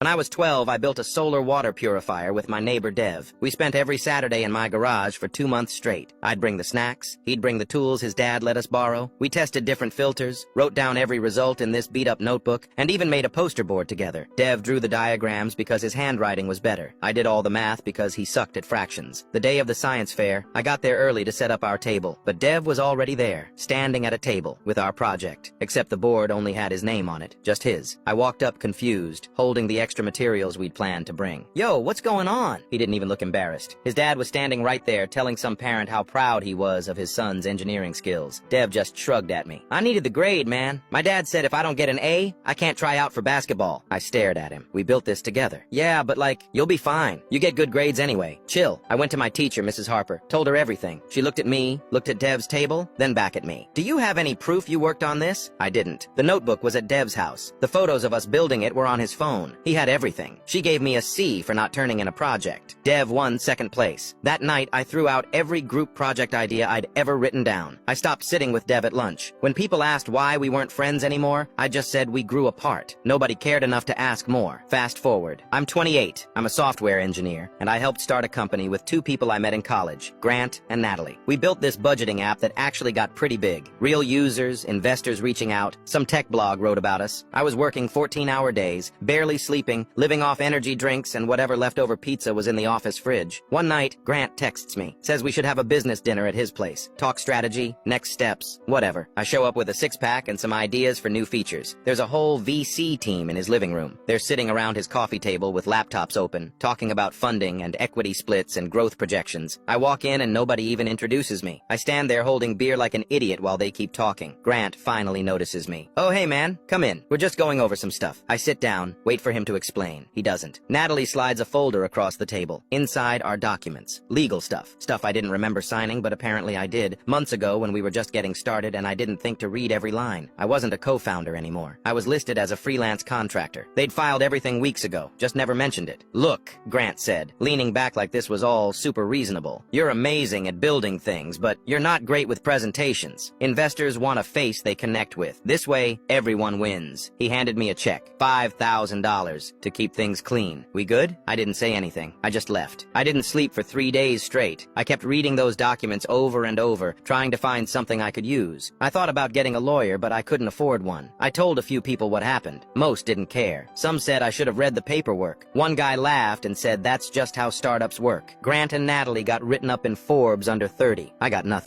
When I was 12, I built a solar water purifier with my neighbor Dev. We spent every Saturday in my garage for 2 months straight. I'd bring the snacks, he'd bring the tools his dad let us borrow. We tested different filters, wrote down every result in this beat-up notebook, and even made a poster board together. Dev drew the diagrams because his handwriting was better. I did all the math because he sucked at fractions. The day of the science fair, I got there early to set up our table, but Dev was already there, standing at a table with our project, except the board only had his name on it, just his. I walked up confused, holding the extra materials we'd planned to bring. "Yo, what's going on?" He didn't even look embarrassed. His dad was standing right there, telling some parent how proud he was of his son's engineering skills. Dev just shrugged at me. "I needed the grade, man. My dad said if I don't get an A, I can't try out for basketball." I stared at him. "We built this together." "Yeah, but like, you'll be fine. You get good grades anyway. Chill." I went to my teacher, Mrs. Harper, told her everything. She looked at me, looked at Dev's table, then back at me. "Do you have any proof you worked on this?" I didn't. The notebook was at Dev's house. The photos of us building it were on his phone. He had everything. She gave me a C for not turning in a project. Dev won second place. That night, I threw out every group project idea I'd ever written down. I stopped sitting with Dev at lunch. When people asked why we weren't friends anymore, I just said we grew apart. Nobody cared enough to ask more. Fast forward. I'm 28. I'm a software engineer, and I helped start a company with 2 people I met in college, Grant and Natalie. We built this budgeting app that actually got pretty big. Real users, investors reaching out, some tech blog wrote about us. I was working 14-hour days, barely sleeping, living off energy drinks and whatever leftover pizza was in the office fridge. One night, Grant texts me, says we should have a business dinner at his place. Talk strategy, next steps, whatever. I show up with a 6-pack and some ideas for new features. There's a whole VC team in his living room. They're sitting around his coffee table with laptops open, talking about funding and equity splits and growth projections. I walk in and nobody even introduces me. I stand there holding beer like an idiot while they keep talking. Grant finally notices me. "Oh, hey man, come in. We're just going over some stuff." I sit down, wait for him to explain. He doesn't. Natalie slides a folder across the table. Inside are documents. Legal stuff. Stuff I didn't remember signing, but apparently I did. Months ago when we were just getting started and I didn't think to read every line. I wasn't a co-founder anymore. I was listed as a freelance contractor. They'd filed everything weeks ago, just never mentioned it. "Look," Grant said, leaning back like this was all super reasonable. "You're amazing at building things, but you're not great with presentations. Investors want a face they connect with. This way, everyone wins." He handed me a check, $5,000, to keep things clean. "We good?" I didn't say anything. I just left. I didn't sleep for 3 days straight. I kept reading those documents over and over, trying to find something I could use. I thought about getting a lawyer, but I couldn't afford one. I told a few people what happened. Most didn't care. Some said I should have read the paperwork. One guy laughed and said that's just how startups work. Grant and Natalie got written up in Forbes under 30. I got nothing.